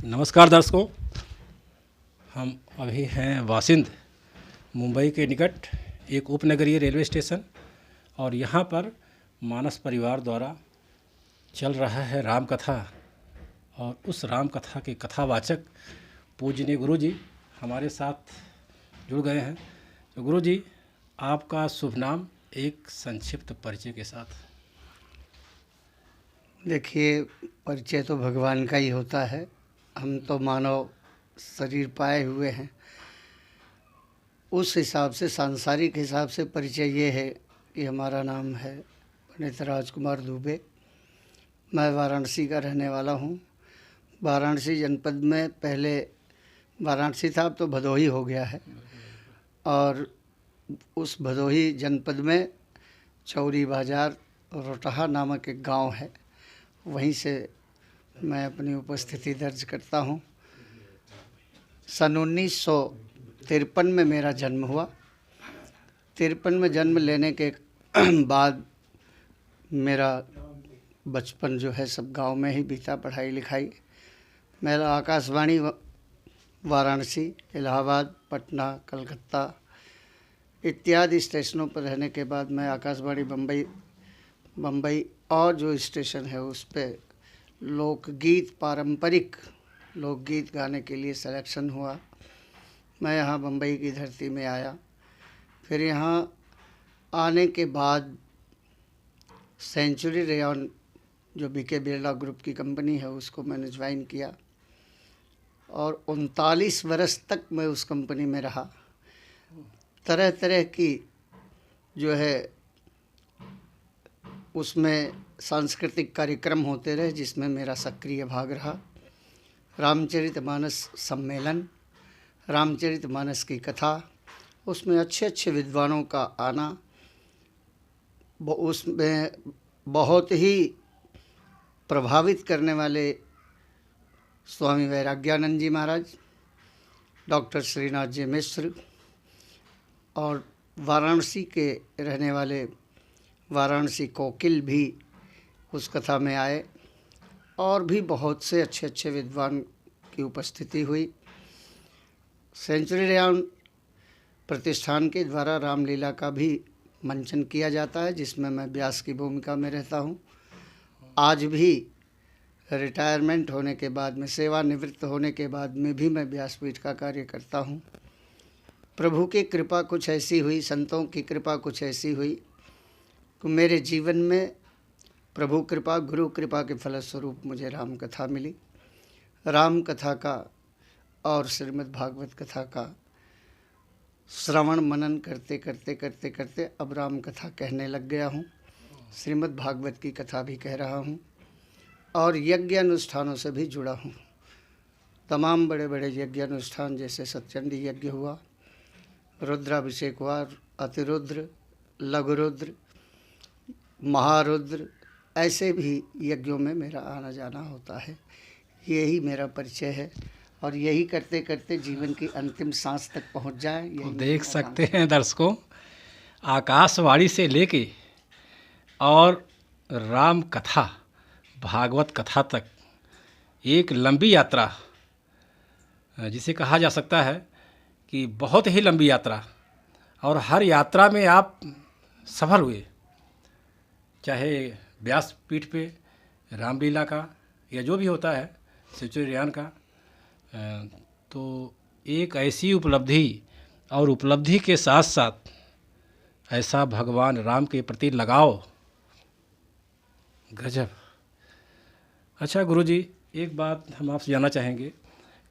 नमस्कार दर्शकों, हम अभी हैं वासिंद मुंबई के निकट एक उपनगरीय रेलवे स्टेशन और यहाँ पर मानस परिवार द्वारा चल रहा है राम कथा और उस राम कथा के कथावाचक पूजनीय गुरु जी हमारे साथ जुड़ गए हैं। तो गुरु जी, आपका शुभ नाम एक संक्षिप्त परिचय के साथ। देखिए, परिचय तो भगवान का ही होता है। हम तो मानव शरीर पाए हुए हैं। उस हिसाब से, सांसारिक हिसाब से परिचय ये है कि हमारा नाम है पंडित राजकुमार दुबे। मैं वाराणसी का रहने वाला हूँ। वाराणसी जनपद में, पहले वाराणसी था, अब तो भदोही हो गया है। और उस भदोही जनपद में चौरी बाज़ार रोटहा नामक एक गांव है, वहीं से मैं अपनी उपस्थिति दर्ज करता हूं। सन 1953 में मेरा जन्म हुआ। 53 में जन्म लेने के बाद मेरा बचपन जो है सब गांव में ही बीता, पढ़ाई लिखाई। मेरा आकाशवाणी वाराणसी, इलाहाबाद, पटना, कलकत्ता इत्यादि स्टेशनों पर रहने के बाद मैं आकाशवाणी बम्बई और जो स्टेशन है उस पर लोकगीत, पारंपरिक लोकगीत गाने के लिए सिलेक्शन हुआ। मैं यहाँ बम्बई की धरती में आया। फिर यहाँ आने के बाद सेंचुरी रेयन, जो बीके बिरला ग्रुप की कंपनी है, उसको मैंने ज्वाइन किया और 39 वर्ष तक मैं उस कंपनी में रहा। तरह तरह की जो है उसमें सांस्कृतिक कार्यक्रम होते रहे, जिसमें मेरा सक्रिय भाग रहा। रामचरितमानस सम्मेलन, रामचरितमानस की कथा, उसमें अच्छे अच्छे विद्वानों का आना, उसमें बहुत ही प्रभावित करने वाले स्वामी वैराग्यानंद जी महाराज, डॉक्टर श्रीनाथ जी मिश्र और वाराणसी के रहने वाले वाराणसी कोकिल भी उस कथा में आए और भी बहुत से अच्छे अच्छे विद्वान की उपस्थिति हुई। सेंचुरी रेयन प्रतिष्ठान के द्वारा रामलीला का भी मंचन किया जाता है, जिसमें मैं व्यास की भूमिका में रहता हूँ। आज भी रिटायरमेंट होने के बाद में, सेवानिवृत्त होने के बाद में भी मैं व्यासपीठ का कार्य करता हूँ। प्रभु की कृपा कुछ ऐसी हुई, संतों की कृपा कुछ ऐसी हुई कि मेरे जीवन में प्रभु कृपा, गुरु कृपा के फलस्वरूप मुझे राम कथा मिली। राम कथा का और श्रीमद् भागवत कथा का श्रवण मनन करते करते करते करते अब राम कथा कहने लग गया हूँ। श्रीमद् भागवत की कथा भी कह रहा हूँ और यज्ञ अनुष्ठानों से भी जुड़ा हूँ। तमाम बड़े बड़े यज्ञ अनुष्ठान, जैसे सत्यचंडी यज्ञ हुआ, रुद्राभिषेक हुआ, अतिरुद्र, लघुरुद्र, महारुद्र, ऐसे भी यज्ञों में मेरा आना जाना होता है। यही मेरा परिचय है और यही करते करते जीवन की अंतिम सांस तक पहुंच जाए। तो देख सकते हैं दर्शकों, आकाशवाणी से लेके और राम कथा, भागवत कथा तक एक लंबी यात्रा, जिसे कहा जा सकता है कि बहुत ही लंबी यात्रा, और हर यात्रा में आप सफल हुए। चाहे व्यासपीठ पे रामलीला का या जो भी होता है सेंचुरी रेयन का, तो एक ऐसी उपलब्धि और उपलब्धि के साथ साथ ऐसा भगवान राम के प्रति लगाव, गजब। अच्छा गुरुजी, एक बात हम आपसे जानना चाहेंगे।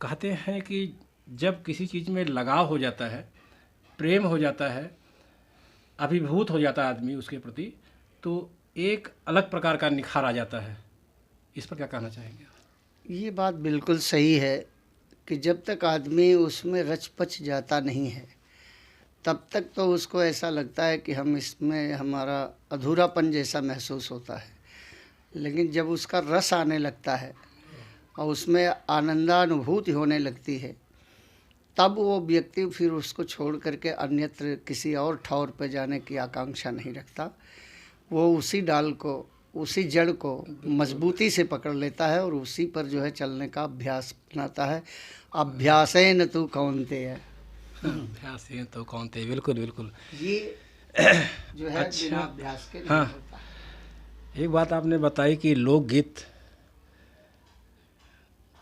कहते हैं कि जब किसी चीज़ में लगाव हो जाता है, प्रेम हो जाता है, अभिभूत हो जाता है आदमी उसके प्रति, तो एक अलग प्रकार का निखार आ जाता है। इस पर क्या कहना चाहेंगे? ये बात बिल्कुल सही है कि जब तक आदमी उसमें रच पच जाता नहीं है, तब तक तो उसको ऐसा लगता है कि हम इसमें, हमारा अधूरापन जैसा महसूस होता है। लेकिन जब उसका रस आने लगता है और उसमें आनंदानुभूति होने लगती है, तब वो व्यक्ति फिर उसको छोड़ करके अन्यत्र किसी और ठौर पर जाने की आकांक्षा नहीं रखता। वो उसी डाल को उसी जड़ को मजबूती से पकड़ लेता है और उसी पर जो है चलने का अभ्यास बनाता है। अभ्यासेन तु कौन्तेय, अभ्यास है तो कौन थे, बिल्कुल बिल्कुल। ये जो है अच्छा। बिना अभ्यास के नहीं हाँ। होता है। एक बात आपने बताई कि लोकगीत,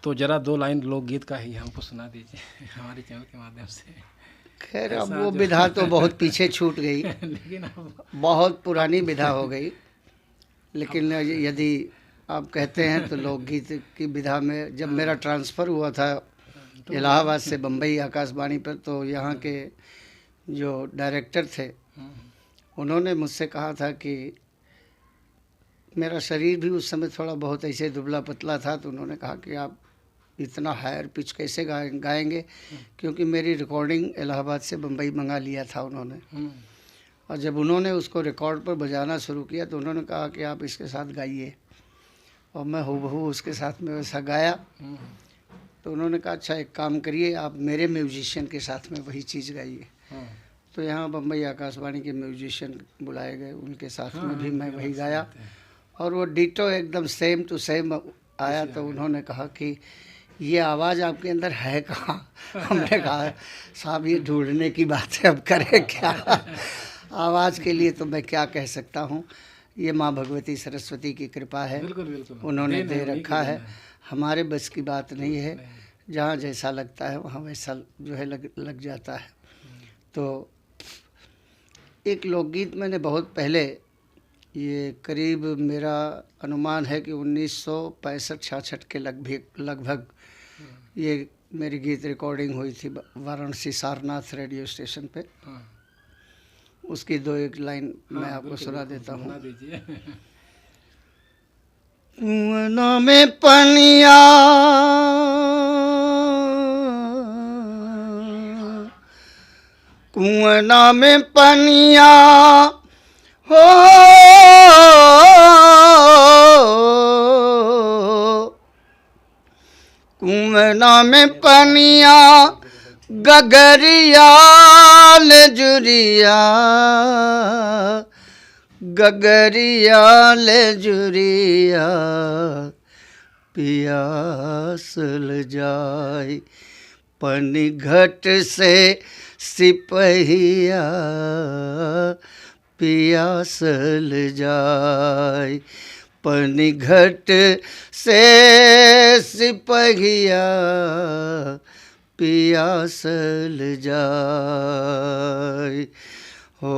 तो जरा 2 लाइन लोकगीत का ही हमको सुना दीजिए हमारे चैनल के माध्यम से। खैर अब ऐसा वो जो- विधा तो बहुत पीछे छूट गई, लेकिन अब बहुत पुरानी विधा हो गई। लेकिन यदि आप कहते हैं तो लोकगीत की विधा में जब मेरा ट्रांसफ़र हुआ था इलाहाबाद से बम्बई आकाशवाणी पर, तो यहाँ के जो डायरेक्टर थे उन्होंने मुझसे कहा था कि मेरा शरीर भी उस समय थोड़ा बहुत ऐसे दुबला पतला था, तो उन्होंने कहा कि आप इतना हायर पिच कैसे गाएंगे, क्योंकि मेरी रिकॉर्डिंग इलाहाबाद से बम्बई मंगा लिया था उन्होंने। और जब उन्होंने उसको रिकॉर्ड पर बजाना शुरू किया तो उन्होंने कहा कि आप इसके साथ गाइए, और मैं हूबहू उसके साथ में वैसा गाया। तो उन्होंने कहा अच्छा एक काम करिए, आप मेरे म्यूजिशियन के साथ में वही चीज़ गाइए। तो यहाँ बम्बई आकाशवाणी के म्यूजिशियन बुलाए गए, उनके साथ में भी मैं वही गाया और वो डिटो एकदम सेम टू सेम आया। तो उन्होंने कहा कि ये आवाज़ आपके अंदर है कहाँ? हमने कहा साहब ये ढूंढने की बात है, अब करें क्या। आवाज़ के लिए तो मैं क्या कह सकता हूँ, ये माँ भगवती सरस्वती की कृपा है, बिल्कुल बिल्कुल उन्होंने देन दे है, उन्हीं की रखा है। देन है। हमारे बस की बात नहीं है, जहाँ जैसा लगता है वहाँ वैसा जो है लग जाता है। तो एक लोकगीत मैंने बहुत पहले, ये करीब मेरा अनुमान है कि 1965-66 के लगभग ये मेरी गीत रिकॉर्डिंग हुई थी वाराणसी सारनाथ रेडियो स्टेशन पे। हाँ। उसकी 2-1 लाइन मैं हाँ, आपको बिल्कुल, सुना बिल्कुल, देता हूँ। सुना दीजिए। कुआं में पनिया कुआं में पनिया हो कुआं में पनिया गगरिया ले जुरिया गगरिया ले जुरिया पियासल जाय पनी घट से सिपहिया पियासल जाय पनी घट से सिपहिया पियासल जाय हो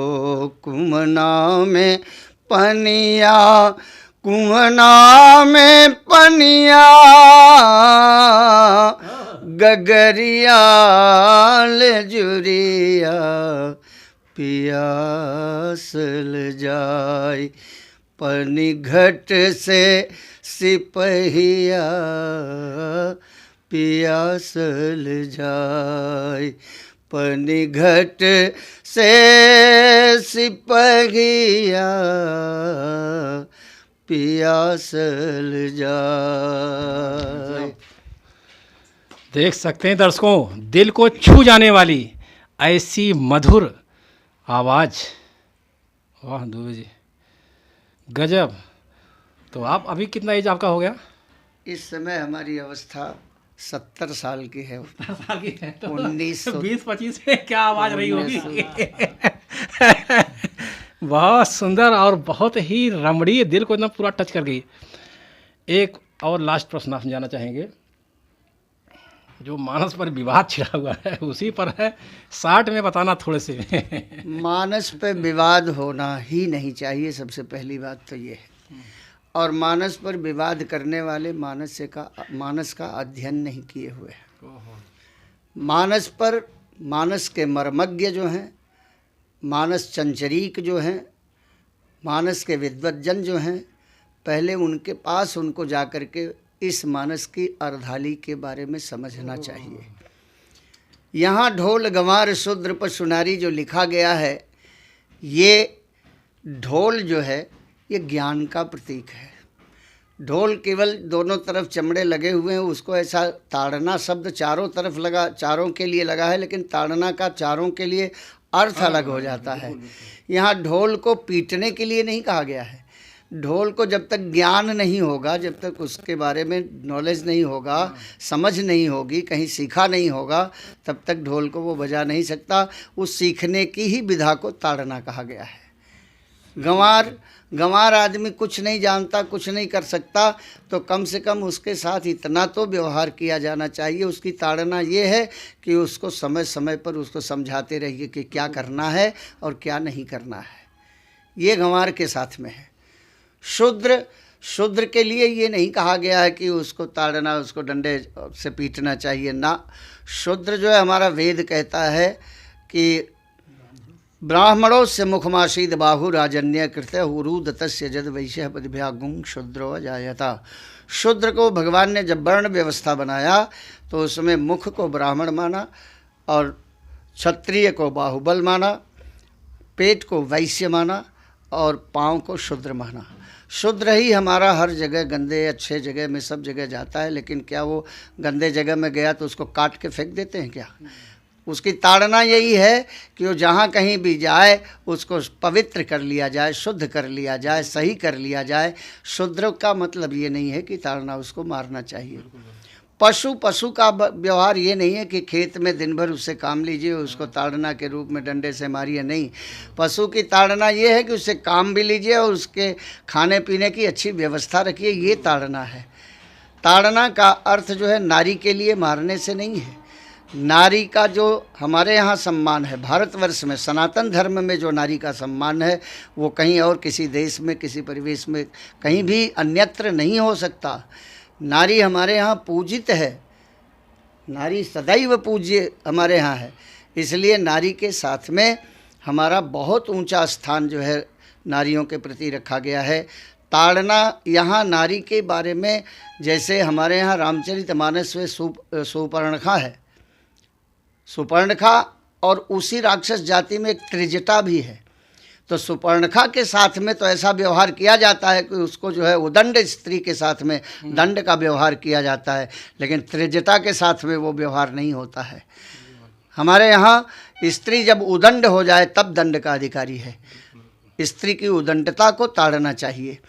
कुमना में पनिया कुमना में पनिया गगरिया ले जुरिया पियासल जाय पनी घट से सिपहिया पियासल जाय पनी घट से सिपहिया पियासल जाय। देख सकते हैं दर्शकों, दिल को छू जाने वाली ऐसी मधुर आवाज़। वाह दुबे जी, गजब। तो आप अभी कितना एज आपका हो गया? इस समय हमारी अवस्था 70 साल की है। 10 साल की है तो 1900 20-25 में क्या आवाज़ रही होगी। बहुत सुंदर और बहुत ही रमणीय, दिल को एकदम पूरा टच कर गई। एक और लास्ट प्रश्न आप जाना चाहेंगे, जो मानस पर विवाद छिड़ा हुआ है उसी पर है, 60 में बताना थोड़े से। मानस पे विवाद होना ही नहीं चाहिए, सबसे पहली बात तो ये है। और मानस पर विवाद करने वाले मानस का अध्ययन नहीं किए हुए हैं। मानस पर मानस के मर्मज्ञ जो हैं, मानस चंचरीक जो हैं, मानस के विद्वज्जन जो हैं, पहले उनके पास उनको जा कर के इस मानस की अर्धाली के बारे में समझना चाहिए। यहाँ ढोल गंवार शूद्र पर सुनारी जो लिखा गया है, ये ढोल जो है ये ज्ञान का प्रतीक है। ढोल केवल दोनों तरफ चमड़े लगे हुए हैं, उसको ऐसा ताड़ना शब्द चारों तरफ लगा, चारों के लिए लगा है, लेकिन ताड़ना का चारों के लिए अर्थ अलग हो जाता है। यहाँ ढोल को पीटने के लिए नहीं कहा गया है, ढोल को जब तक ज्ञान नहीं होगा, जब तक उसके बारे में नॉलेज नहीं होगा, समझ नहीं होगी, कहीं सीखा नहीं होगा, तब तक ढोल को वो बजा नहीं सकता। उस सीखने की ही विधा को ताड़ना कहा गया है। गंवार आदमी कुछ नहीं जानता, कुछ नहीं कर सकता, तो कम से कम उसके साथ इतना तो व्यवहार किया जाना चाहिए। उसकी ताड़ना ये है कि उसको समय समय पर उसको समझाते रहिए कि क्या करना है और क्या नहीं करना है। ये गंवार के साथ में है। शूद्र के लिए ये नहीं कहा गया है कि उसको ताड़ना, उसको डंडे से पीटना चाहिए ना। शूद्र जो है, हमारा वेद कहता है कि ब्राह्मणों से मुखमासीद बाहु राजन्य कृत्य उरूदतस्य जद वैश्य पदभ्यागुं शूद्रो अजायता। शूद्र को भगवान ने जब वर्ण व्यवस्था बनाया तो उसमें मुख को ब्राह्मण माना और क्षत्रिय को बाहुबल माना, पेट को वैश्य माना और पाँव को शूद्र माना। शूद्र ही हमारा हर जगह, गंदे अच्छे जगह में सब जगह जाता है, लेकिन क्या वो गंदे जगह में गया तो उसको काट के फेंक देते हैं क्या? उसकी ताड़ना यही है कि वो जहाँ कहीं भी जाए उसको पवित्र कर लिया जाए, शुद्ध कर लिया जाए, सही कर लिया जाए। शूद्र का मतलब ये नहीं है कि ताड़ना उसको मारना चाहिए। पशु का व्यवहार ये नहीं है कि खेत में दिन भर उससे काम लीजिए, उसको ताड़ना के रूप में डंडे से मारिए, नहीं। पशु की ताड़ना ये है कि उससे काम भी लीजिए और उसके खाने पीने की अच्छी व्यवस्था रखिए, ये ताड़ना है। ताड़ना का अर्थ जो है नारी के लिए मारने से नहीं है। नारी का जो हमारे यहाँ सम्मान है, भारतवर्ष में सनातन धर्म में जो नारी का सम्मान है, वो कहीं और किसी देश में, किसी परिवेश में, कहीं भी अन्यत्र नहीं हो सकता। नारी हमारे यहाँ पूजित है, नारी सदैव पूज्य हमारे यहाँ है। इसलिए नारी के साथ में हमारा बहुत ऊंचा स्थान जो है नारियों के प्रति रखा गया है। ताड़ना यहाँ नारी के बारे में, जैसे हमारे यहाँ रामचरितमानस में सुपर्णखा है, सुपर्णखा, और उसी राक्षस जाति में एक त्रिजटा भी है। तो सुपर्णखा के साथ में तो ऐसा व्यवहार किया जाता है कि उसको जो है उदंड स्त्री के साथ में दंड का व्यवहार किया जाता है, लेकिन त्रिजटा के साथ में वो व्यवहार नहीं होता है। हमारे यहाँ स्त्री जब उदंड हो जाए तब दंड का अधिकारी है। स्त्री की उदंडता को ताड़ना चाहिए।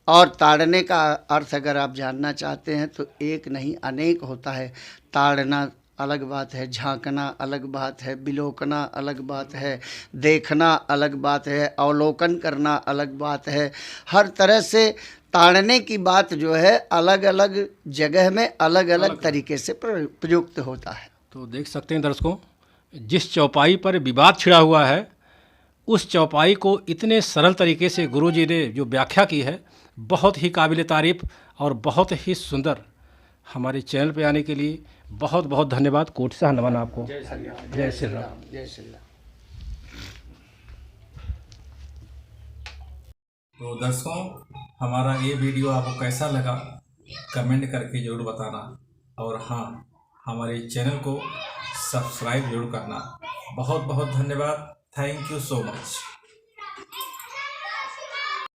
और ताड़ने का अर्थ अगर आप जानना चाहते हैं तो एक नहीं अनेक होता है। ताड़ना अलग बात है, झांकना अलग बात है, बिलोकना अलग बात है, देखना अलग बात है, अवलोकन करना अलग बात है। हर तरह से ताड़ने की बात जो है अलग अलग जगह में अलग अलग तरीके से प्रयुक्त होता है। तो देख सकते हैं दर्शकों, जिस चौपाई पर विवाद छिड़ा हुआ है उस चौपाई को इतने सरल तरीके से गुरुजी ने जो व्याख्या की है, बहुत ही काबिल तारीफ़ और बहुत ही सुंदर। हमारे चैनल पे आने के लिए बहुत बहुत धन्यवाद। कोटि से नमन आपको। जय श्री राम। जय श्री राम। जय श्री राम। तो दर्शकों, हमारा ये वीडियो आपको कैसा लगा कमेंट करके ज़रूर बताना, और हाँ, हमारे चैनल को सब्सक्राइब जरूर करना। बहुत बहुत धन्यवाद। Thank you so much.